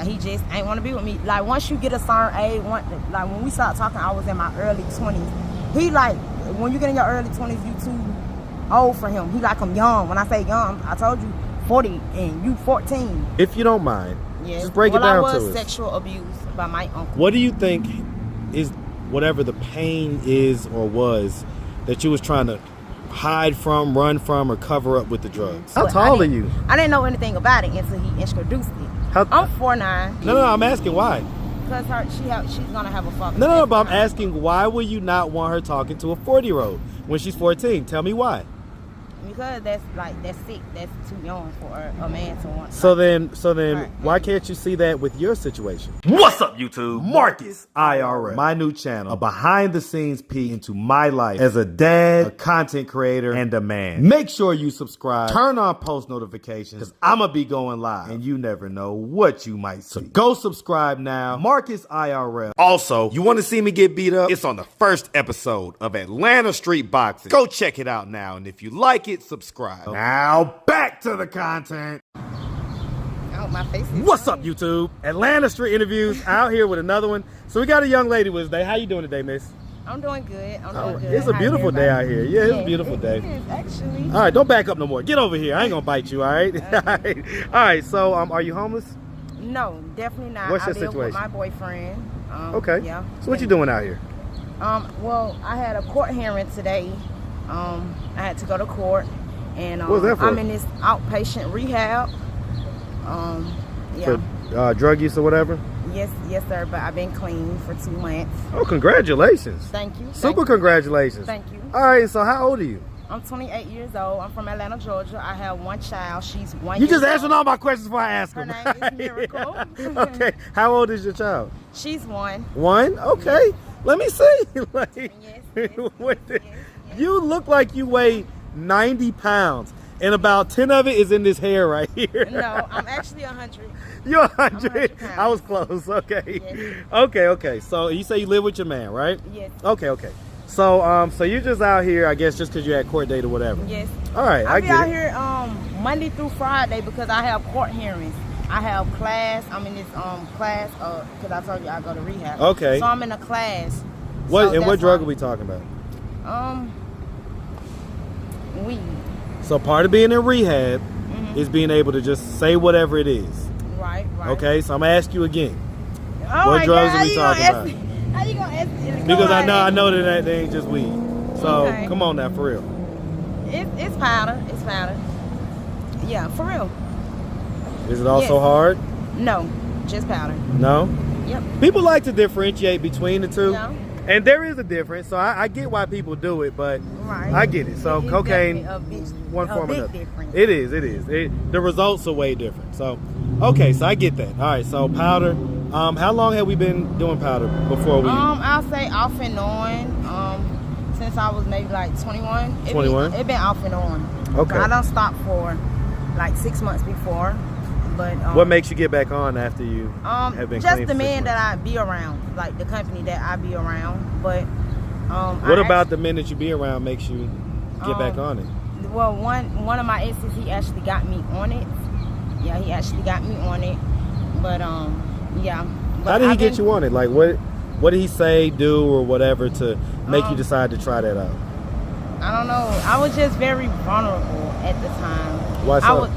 Like, he just ain't want to be with me. Like, once you get a certain age, like, when we started talking, I was in my early 20s. He, like, when you get in your early 20s, you too old for him. He like, I'm young. When I say young, I told you 40 and you 14. If you don't mind, yes. just break it down to us. I was sexual abused by my uncle. What do you think is whatever the pain is or was that you was trying to hide from, run from, or cover up with the drugs? How tall are you? I didn't know anything about it until he introduced it. I'm 4'9". No, I'm asking why. Because she's gonna have a father. No, but I'm asking why would you not want her talking to a 40-year-old when she's 14? Tell me why. Because that's sick. That's too young for a man to want. So then, why can't you see that with your situation? What's up, YouTube? Marcus IRL, my new channel, a behind-the-scenes peek into my life as a dad, a content creator, and a man. Make sure you subscribe, turn on post notifications, because I'ma be going live, and you never know what you might see. So go subscribe now, Marcus IRL. Also, you want to see me get beat up? It's on the first episode of Atlanta Street Boxing. Go check it out now, and if you like it, subscribe. Now back to the content. Oh, my face is What's up, YouTube? Atlanta Street Interviews out here with another one. So we got a young lady with us today. How you doing today, miss? I'm doing good. I'm doing good. It's a beautiful day out here. Yeah, it's a beautiful day. It is, actually. All right, don't back up no more. Get over here. I ain't gonna bite you, all right? Okay. All right, so are you homeless? No, definitely not. What's your I live situation? with my boyfriend. Okay. Yeah. So what you doing out here? Well, I had a court hearing today. I had to go to court, and What was that for? I'm in this outpatient rehab. Yeah. For drug use or whatever? Yes, sir. But I've been clean for 2 months. Oh, congratulations. Thank you. Super congratulations. Thank you. All right, so how old are you? I'm 28 years old. I'm from Atlanta, Georgia. I have one child. She's 1 You year just answered old. all my questions before I ask Her them. name is Miracle. Okay. How old is your child? She's 1. 1? Okay. Let me see. Like, Yes, what the- yes. You look like you weigh 90 pounds, and about 10 of it is in this hair right here. No, I'm actually 100. You're 100. 100 pounds. I was close. Okay. Yes. Okay. So you say you live with your man, right? Yes. Okay. So so you're just out here, I guess, just because you're at court date or whatever. Yes. All right. I be get out it. here Monday through Friday because I have court hearings. I have class. I'm in this class because I told you I go to rehab. Okay. So I'm in a class. What So what that's drug why- are we talking about? Weed. So part of being in rehab is being able to just say whatever it is. Right. Okay. So I'm gonna ask you again. Oh What my drugs God, are we talking about? How you gonna ask me? Go Because right I ahead. know that they ain't just weed. So Okay. come on now, for real. It's powder. It's powder. Yeah, for real. Is it also Yes. hard? No, just powder. No. Yep. People like to differentiate between the two, Yeah. and there is a difference. So I get why people do it, but Right. I get it. So It's cocaine, definitely a one form or big another. difference. It is. The results are way different. So, okay, so I get that. All right, so powder. How long have we been doing powder before we? I'll say off and on. Since I was maybe like 21. 21? It been off and on. Okay. So I don't stop for like 6 months before. But What makes you get back on after you have been just clean the for 6 men that months? I be around, like the company that I be around. But What about the men that you be around makes you get back on it? Well, one of my exes, he actually got me on it. Yeah, he actually got me on it. But yeah. But How did he I've get been- you on it? Like what did he say, do, or whatever to make you decide to try that out? I don't know. I was just very vulnerable at the time. Why so?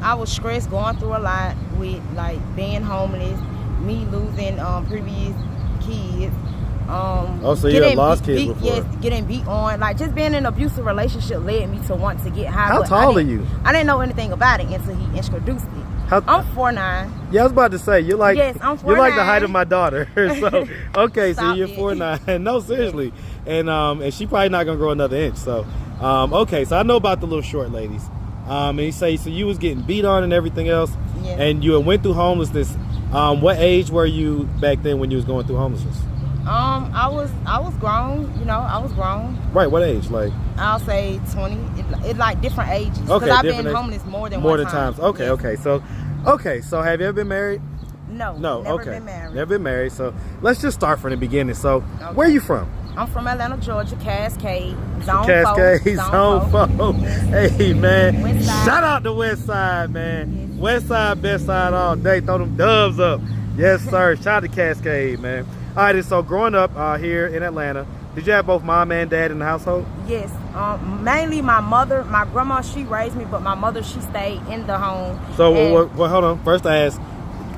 I was stressed, going through a lot with like being homeless, me losing previous kids. So you had lost kids before? Yes, getting beat on. Like just being in an abusive relationship led me to want to get high. How but tall are you? I didn't know anything about it until he introduced it. I'm 4'9". Yeah, I was about to say you're like Yes, I'm you're like the 4'9". height of my daughter. So okay, so Stop you're it. 4'9". No, seriously, and she probably not gonna grow another inch. So okay, so I know about the little short ladies. And you say so you was getting beat on and everything else, Yes. and you went through homelessness. What age were you back then when you was going through homelessness? I was grown. You know, I was grown. Right, what age? Like I'll say 20. It like different ages. okay, Because I've different been age- homeless more than more one than time. times. Okay, Yes. okay. So have you ever been married? No. No. Never okay. been married. Never been married. So let's just start from the beginning. So Okay. where are you from? I'm from Atlanta, Georgia, Cascade, Zone 4. Cascade, Zone 4. Hey, man. West Side. Shout out to West Side, man. Yes. West Side, best side all day. Throw them dubs up. Yes, sir. Shout out to Cascade, man. All right, and so growing up here in Atlanta, did you have both mom and dad in the household? Yes. Mainly my mother. My grandma, she raised me, but my mother, she stayed in the home. So, well, hold on. First I asked,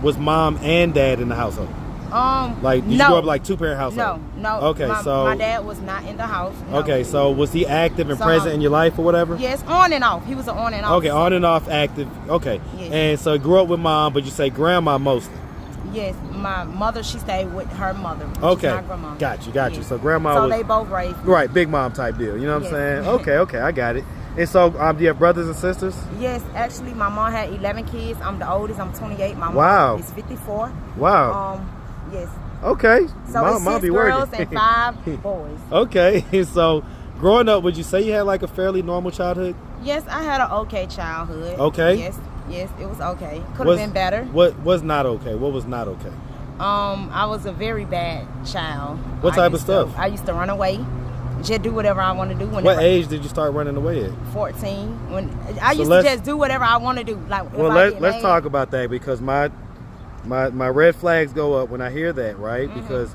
was mom and dad in the household? Like, did you grow up like two-parent household? No. Okay, so my dad was not in the house. No. Okay, so was he active and present in your life or whatever? Yes, on and off. He was an on and off. Okay, on and off active. Okay. Yes. And so grew up with mom, but you say grandma mostly. Yes, my mother, she stayed with her mother. Okay. My grandma. Got you. Yes. So grandma so was... they both raised me. Right, big mom type deal. You know what Yes. I'm saying? Okay, I got it. And so do you have brothers and sisters? Yes, actually my mom had 11 kids. I'm the oldest. I'm 28. My Wow. mom is 54. Wow. Yes. Okay. So it's 6 girls and 5 boys. Okay. And so growing up, would you say you had like a fairly normal childhood? Yes, I had an okay childhood. Okay. Yes, it was okay. Could have been better. What was not okay? What was not okay? I was a very bad child. What type of stuff? I used to run away. Just do whatever I want to do. What age did you start running away at? 14. When I used to just do whatever I want to do. Like, well, let's talk about that, because my red flags go up when I hear that, right? Mm-hmm. Because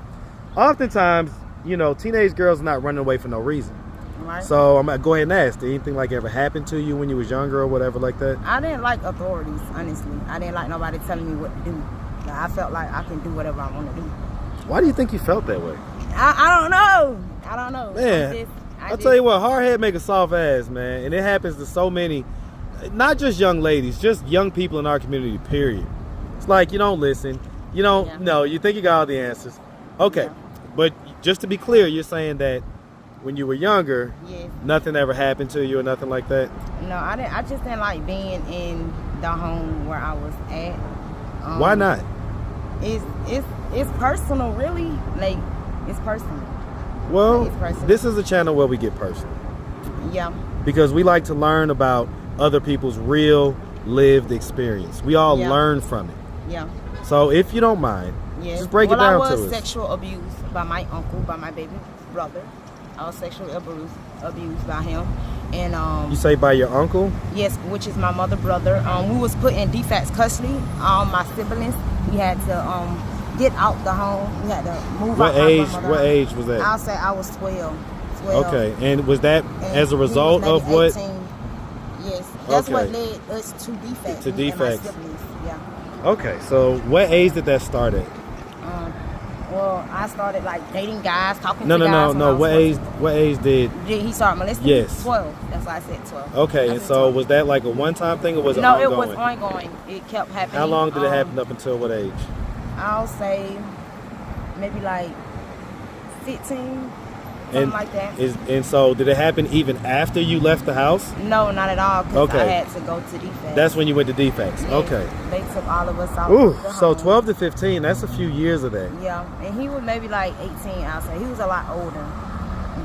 oftentimes, you know, teenage girls are not running away for no reason. Right. So I'm gonna go ahead and ask, did anything like ever happen to you when you was younger or whatever like that? I didn't like authorities, honestly. I didn't like nobody telling me what to do. Like, I felt like I can do whatever I want to do. Why do you think you felt that way? I don't know. Man, I'll tell you what, hard head make a soft ass, man. And it happens to so many, not just young ladies, just young people in our community, period. It's like, you don't listen. You don't know. You think you got all the answers. Okay. Yeah. But just to be clear, you're saying that when you were younger, nothing ever happened to you or nothing like that? No, I didn't. I just didn't like being in the home where I was at. Why not? It's personal, really. Like, it's personal. Well, this is a channel where we get personal. Yeah. Because we like to learn about other people's real lived experience. We all learn from it. Yeah. So if you don't mind, just break it down to us. I was sexual abused by my uncle, by my baby brother. I was sexually abused by him. And you say by your uncle? Yes, which is my mother brother. We was put in de facto custody. My siblings, we had to get out the home. We had to move out. What age was that? I'll say I was 12. Okay, and was that as a result of what? 18. Yes, that's what led us to de facto. To de facto. Yeah. Okay, so what age did that start at? Well, I started like dating guys, talking to guys. No. What age did he start molesting? Yes. 12. That's why I said 12. Okay, and so 12. Was that like a one-time thing or was it ongoing? No, it was ongoing. It kept happening. How long did it happen up until what age? I'll say maybe like 15. Something like that. And so did it happen even after you left the house? No, not at all, because I had to go to defects. That's when you went to defects. Yes. Okay. They took all of us out. So 12 to 15, that's a few years of that. Yeah, and he was maybe like 18, I'll say. He was a lot older,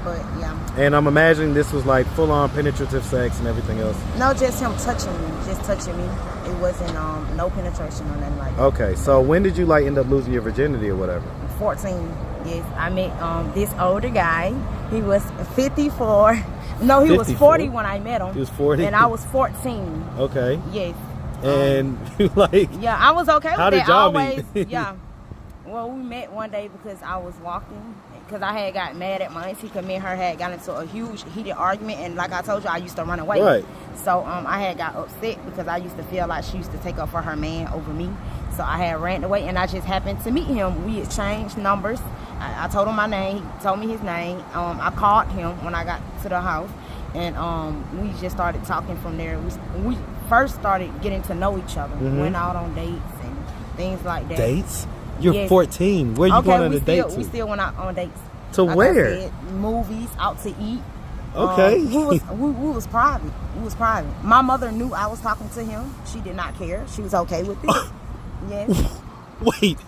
but yeah. And I'm imagining this was like full-on penetrative sex and everything else. No, just him touching me. It wasn't no penetration or nothing like that. Okay, so when did you like end up losing your virginity or whatever? 14. Yes, I met this older guy. He was 54. No, he 54? Was 40 when I met him. He was 40? And I was 14. Okay. Yes. And like... Yeah, I was okay with that. How did y'all meet? Yeah. Well, we met one day because I was walking. Because I had got mad at my auntie because me and her had got into a huge heated argument. And like I told you, I used to run away. Right. So I had got upset because I used to feel like she used to take up for her man over me. So I had ran away, and I just happened to meet him. We exchanged numbers. I told him my name. He told me his name. I called him when I got to the house, and we just started talking from there. We first started getting to know each other. Mm-hmm. Went out on dates and things like that. Dates? You're 14. Where you going on a date to? We still went out on dates. To like where? I said, movies, out to eat. Okay. We was private. We was private. My mother knew I was talking to him. She did not care. She was okay with it. Yes. Wait.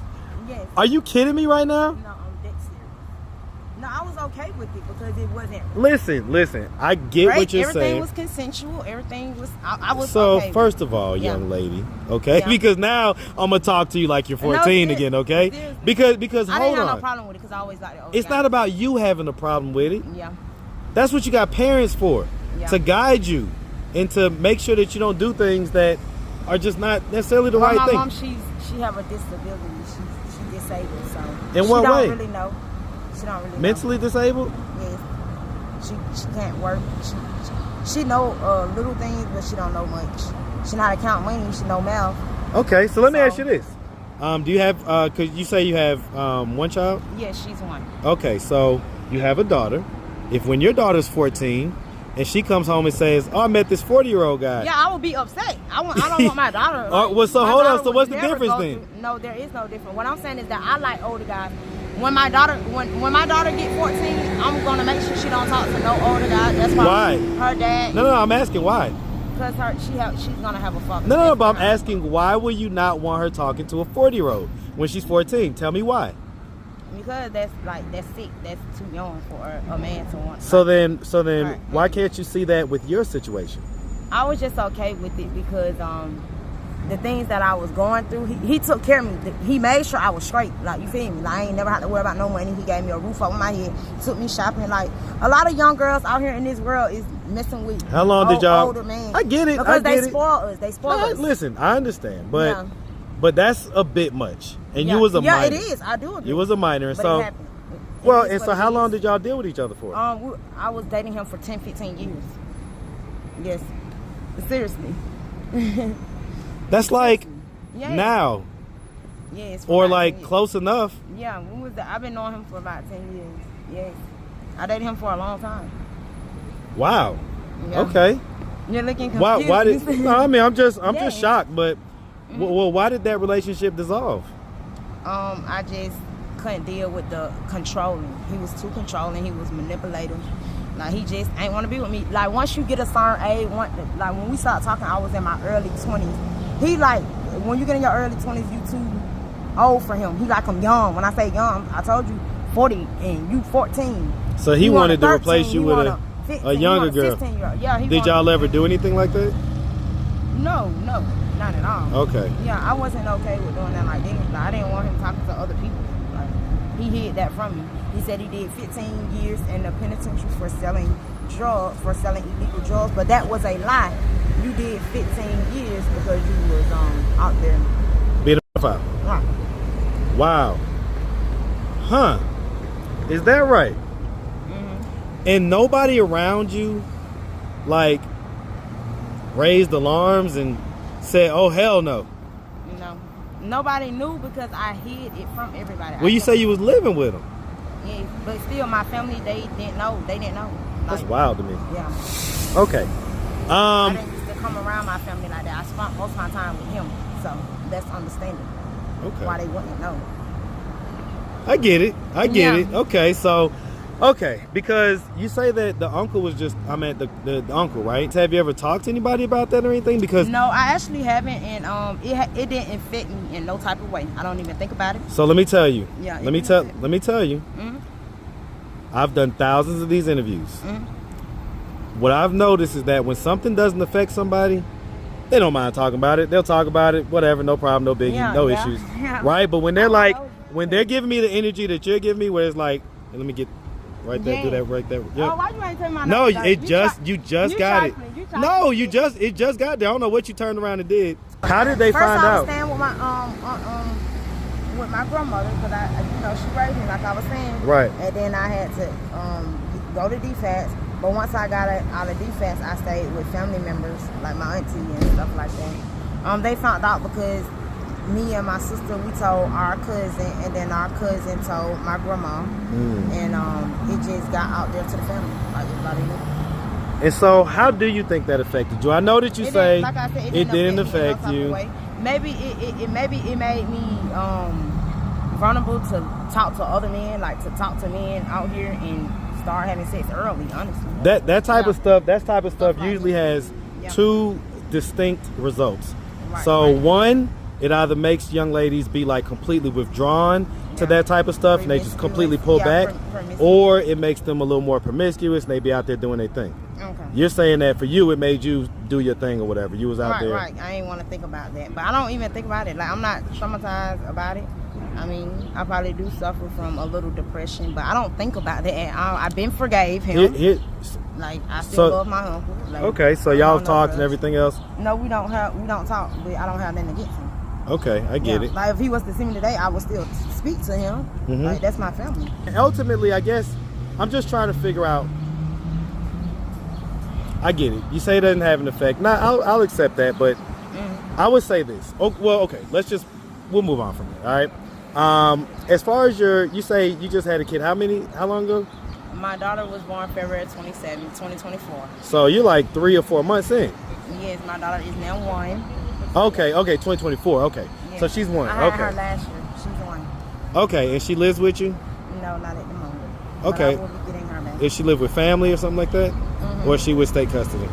Yes. Are you kidding me right now? No, I'm dead serious. No, I was okay with it because it wasn't. Listen. I get Right? what you're Everything saying. was consensual. Everything was. I was So okay with first it. of all, Yeah. young lady, okay, Yeah. because now I'm gonna talk to you like you're 14 No, again, okay? seriously. Because I hold didn't have on, no problem with it because I always liked the older it's guy. not about you having a problem with it. Yeah. That's what you got parents for, Yeah. to guide you and to make sure that you don't do things that are just not necessarily the right my thing. mom, she have a disability. She disabled, so In she what don't way? really know. She don't really Mentally disabled? know. Yes. She can't work. She know little things, but she don't know much. She know how to count money. She know math. Okay, so let me So- ask you this: do you have? Cause you say you have one child. Yeah, she's one. Okay, so you have a daughter. If when your daughter's 14 and she comes home and says, "Oh, I met this 40-year-old guy," Yeah, I would be upset. I don't want my daughter. Well, so my hold on. daughter So would what's the never difference go then? through- No, there is no difference. What I'm saying is that I like older guys. When my daughter get 14, I'm gonna make sure she don't talk to no older guy. That's why. Why? Her dad. No, I'm asking why. Because she's gonna have a father. No, but I'm asking why will you not want her talking to a 40-year-old when she's 14? Tell me why. Because that's sick. That's too young for a man to want. So then, Right. why can't you see that with your situation? I was just okay with it because the things that I was going through, he took care of me. He made sure I was straight. Like, you feel me? Like, I ain't never had to worry about no money. He gave me a roof over my head. Took me shopping. Like, a lot of young girls out here in this world is messing with How long did y'all? older men. I get it. Because I get they it. spoil us. They spoil us. Listen, I understand, but Yeah. but that's a bit much. And Yeah. you was a yeah, minor. it is. I do agree. You was a minor, and But so it happened. It well, is and what so it how long is. did y'all deal with each other for? I was dating him for 10, 15 years. Yes. Seriously. That's like Yeah. now, Yes. or for about like 10 years. close enough. Yeah, when was that? I've been knowing him for about 10 years. Yes. I dated him for a long time. Wow. Yeah. Okay. You're looking confused. Why did? No, I mean, I'm just Yes. shocked. But well, why did that relationship dissolve? I just couldn't deal with the controlling. He was too controlling. He was manipulative. Like, he just ain't want to be with me. Like, once you get a certain age, like when we started talking, I was in my early 20s. He like, when you get in your early 20s, you too old for him. He like I'm young. When I say young, I told you 40 and you 14. So he wanted to replace you with a 15, younger he wanted girl. 16-year-old. Yeah, he Did wanted- y'all ever do anything like that? No, not at all. Okay. Yeah, I wasn't okay with doing that like that. Like, I didn't want him talking to other people. Like, he hid that from me. He said he did 15 years in the penitentiary for selling illegal drugs, but that was a lie. You did 15 years because you was out there. Being a pedophile. Right. Wow. Huh. Is that right? Mm-hmm. And nobody around you, like, raised alarms and said, "Oh hell no." You know, nobody knew because I hid it from everybody. Well, you say you was living with him. Yeah, but still, my family, they didn't know. They didn't know. That's Like, wild to me. Yeah. Okay. I didn't used to come around my family like that. I spent most of my time with him, so that's understandable why Okay. they wouldn't know. I get it. I get Yeah. it. Okay, so, okay, because you say that the uncle was just, I meant the uncle, right? Have you ever talked to anybody about that or anything? Because No, I actually haven't, and it didn't affect me in no type of way. I don't even think about it. so let me tell you. Yeah, Let me tell you. Mhm. I've done thousands of these interviews. Mhm. What I've noticed is that when something doesn't affect somebody, they don't mind talking about it. They'll talk about it, whatever, no problem, no biggie, Yeah, no yeah, issues. yeah. Right? But when they're I like, know. when they're giving me the energy that you're giving me, where it's like, and let me get right there, do Yeah. that right there. Oh, Yeah. why you ain't tell me my No, number? you just got it. You No, it just got there. I don't know what you turned around and did. How did they First, find I was out? staying with my grandmother because she raised me like I was saying. Right. And then I had to go to DFAS. But once I got out of DFAS, I stayed with family members like my auntie and stuff like that. They found out because me and my sister, we told our cousin, and then our cousin told my grandma, and it just got out there to the family, like everybody knew. And so, how do you think that affected you? I know that you It say didn't- like I said, it didn't me in no affect type of you. way. Maybe it made me vulnerable to talk to other men, like to talk to men out here and start having sex early. Honestly, That type of Yeah. stuff. That type of stuff Stuff like usually that. has Yeah. two distinct results. Right, So right. one, it either makes young ladies be like completely withdrawn to into that type of stuff and they just completely pull back, or it makes them a little more promiscuous and they be out there doing their thing. Okay. You're saying that for you, it made you do your thing or whatever. You was out there. Right. I ain't want to think about that, but I don't even think about it. Like, I'm not traumatized about it. I mean, I probably do suffer from a little depression, but I don't think about that at all. I've been forgave him. Like, I still love my uncle. Like, okay, so y'all talked and everything else? No, we don't talk, but I don't have nothing against him. Okay, I get it. Like, if he was to see me today, I would still speak to him. Like, that's my family. And ultimately, I guess, I'm just trying to figure out. I get it. You say it doesn't have an effect. Now, I'll accept that, but I would say this. Oh, well, okay, we'll move on from it, all right? As far as you say you just had a kid, how long ago? My daughter was born February 27, 2024. So you're like 3 or 4 months in? Yes, my daughter is now 1. Okay, 2024, okay. Yes. So she's 1, I had her last year. She's 1. Okay, and she lives with you? No, not at the moment. Okay. But I will be getting her back. Does she live with family or something like that? Or is she with state custody?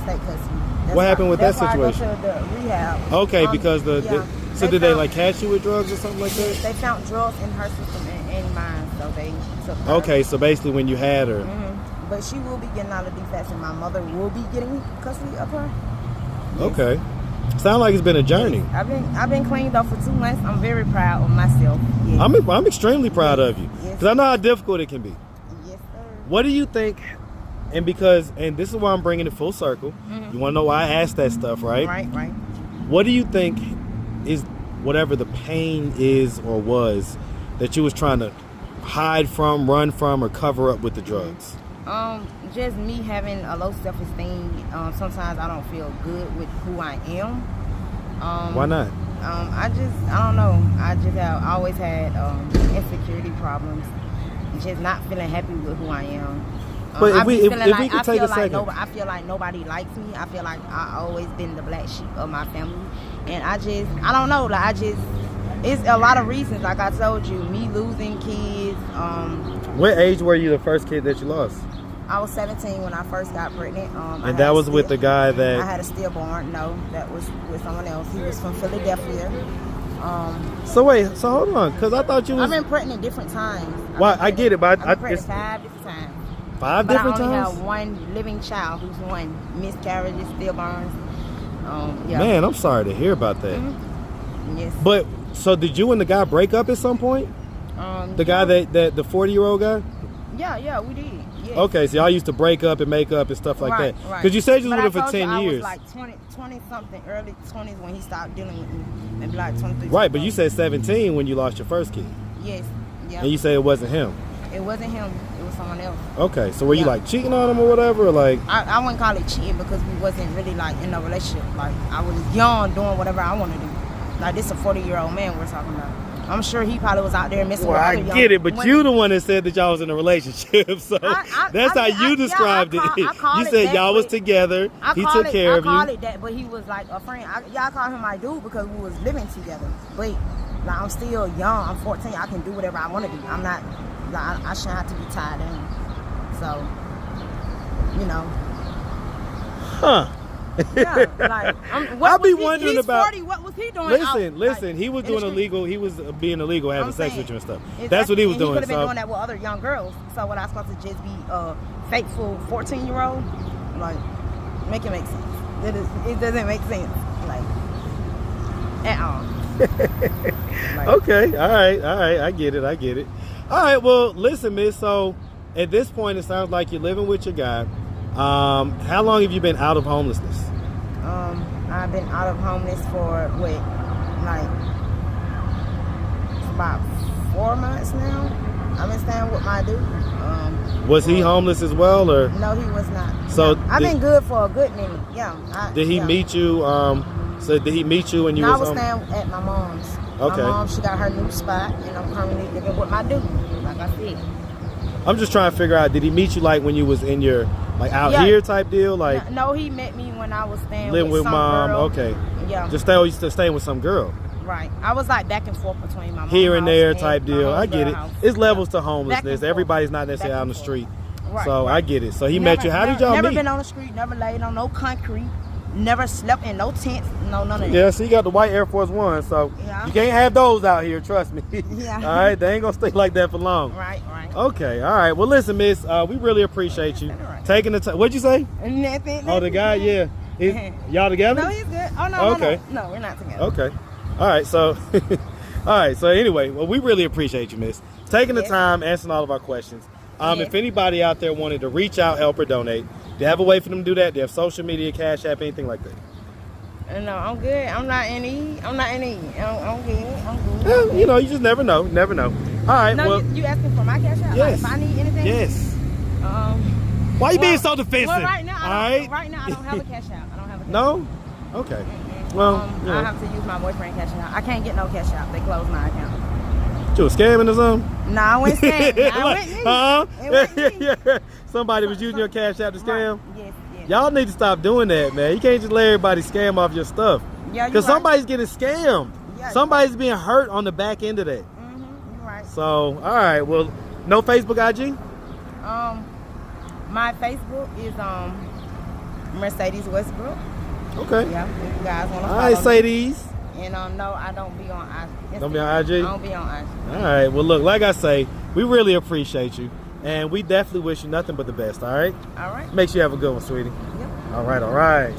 State custody. What happened with that situation? That's why I go to the rehab. Okay, because so did they like catch you with drugs or something like that? They found drugs in her system and mine, so they took her. Okay, so basically when you had her. But she will be getting out of defense, and my mother will be getting custody of her. Yes. Okay. Sound like it's been a journey. I've been cleaned up for 2 months. I'm very proud of myself. Yes. I'm extremely proud of you. Because I know how difficult it can be. Yes, sir. What do you think, and this is why I'm bringing it full circle. You want to know why I asked that stuff, right? Right. What do you think is whatever the pain is or was that you was trying to hide from, run from, or cover up with the drugs? Just me having a low self-esteem. Sometimes I don't feel good with who I am. Why not? I don't know. I just have always had insecurity problems. Just not feeling happy with who I am. But if we could take a second. I feel like nobody likes me. I feel like I always been the black sheep of my family, and I don't know. Like it's a lot of reasons. Like I told you, me losing kids. What age were you the first kid that you lost? I was 17 when I first got pregnant. And that was with the guy that... I had a stillborn. No, that was with someone else. He was from Philadelphia. So hold on, because I thought you was... I've been pregnant different times. Well, I get it, but I've been pregnant 5 different times. 5 different times? But I only have one living child who's 1 miscarriages, stillborns. Yeah. Man, I'm sorry to hear about that. Yes. But, so did you and the guy break up at some point? The guy that the 40-year-old guy? Yeah, we did. Yes. Okay, so y'all used to break up and make up and stuff like that. Right. Because you said you was with him for 10 years. I was like 20 something, early 20s when he stopped dealing with me. Maybe like 23. Right, but you said 17 when you lost your first kid. Yes. Yeah. And you say it wasn't him. It wasn't him. It was someone else. Okay, so were you like cheating on him or whatever? Or like I wouldn't call it cheating because we wasn't really like in a relationship. Like I was young, doing whatever I want to do. Like this a 40-year-old man we're talking about. I'm sure he probably was out there messing with other young I get it, but you the one that said that y'all was in a relationship, so that's how you described it. You said y'all was together, he took care of you. I call it that, but he was like a friend. Y'all call him my dude because we was living together. But like I'm still young, I'm 14, I can do whatever I want to do. I'm not, like, I shouldn't have to be tied in. So, you know. Huh. Yeah, like, I'll be wondering he's about. 40, what was he doing? Listen. He was doing illegal. He was being illegal, having sex with you and stuff. Exactly. That's what he was doing. He could have been doing that with other young girls. So what I was supposed to just be a faithful 14-year-old? Like, make it make sense. It doesn't make sense, like, at all. Like, okay, all right. I get it. All right, well, listen, miss. So at this point, it sounds like you're living with your guy. How long have you been out of homelessness? I've been out of homeless for about 4 months now. I've been staying with my dude. Was he homeless as well, or? No, he was not. So I've been good for a good minute. Yeah. Did he meet you? So did he meet you when you I was staying at my mom's. Okay. My mom, she got her new spot, and I'm currently living with my dude. Like I said. I'm just trying to figure out, did he meet you like when you was in your out here type deal? Like no, he met me when I was staying living with some mom. girl. Okay. Yeah. Just staying with some girl. Right. I was like back and forth between my mom here and there house type deal. I get it. House. It's levels to homelessness. Everybody's not necessarily out on the street. Right, so right. I get it. So he met you. How did y'all meet? Never been on the street. Never laid on no concrete. Never slept in no tents, no none of that. Yeah, so you got the white Air Force One, so Yeah. you can't have those out here, trust me. Yeah. All right, they ain't gonna stay like that for long. Right. Okay, all right. Well, listen, miss, we really appreciate you taking the time. What'd you say? Nothing. Oh, the guy, yeah. Y'all together? No, he's good. Oh, no, Okay. no, we're not together. Okay. All right, so all right, so anyway, well, we really appreciate you, miss, taking the Yes. time, answering all of our questions. Yes. If anybody out there wanted to reach out, help, or donate, do you have a way for them to do that? Do you have social media, Cash App, anything like that? No, I'm good. I'm not in need. I'm good. I'm good. Well, you know, you just never know. Never know. All right, No, well, you asking for my cash out? Yes. Like, if I need anything? yes. Why you being so defensive? Well, right now, all right? right now I don't have a cash out. I don't have a cash No? Okay. out. Well, you know. I have to use my boyfriend cash out. I can't get no cash out. They closed my account. You was scamming or something? Nah, I went scamming. I went me. Huh? It went me. Yeah. Somebody was using your Cash App to scam? Right. Yes. Y'all need to stop doing that, man. You can't just let everybody scam off your stuff. Yeah, Because you're right. somebody's getting scammed. Yeah, Somebody's being hurt on the back end of that. You're right. So, all right. Well, no Facebook IG? My Facebook is Mercedes Westbrook. Okay. Yeah, if you guys want to All follow right, me. say these. And no, I don't be on IG. Don't be on IG? I don't be on IG. All right. Well, look, like I say, we really appreciate you. And we definitely wish you nothing but the best, all right? All right. Make sure you have a good one, sweetie. Yep. All right.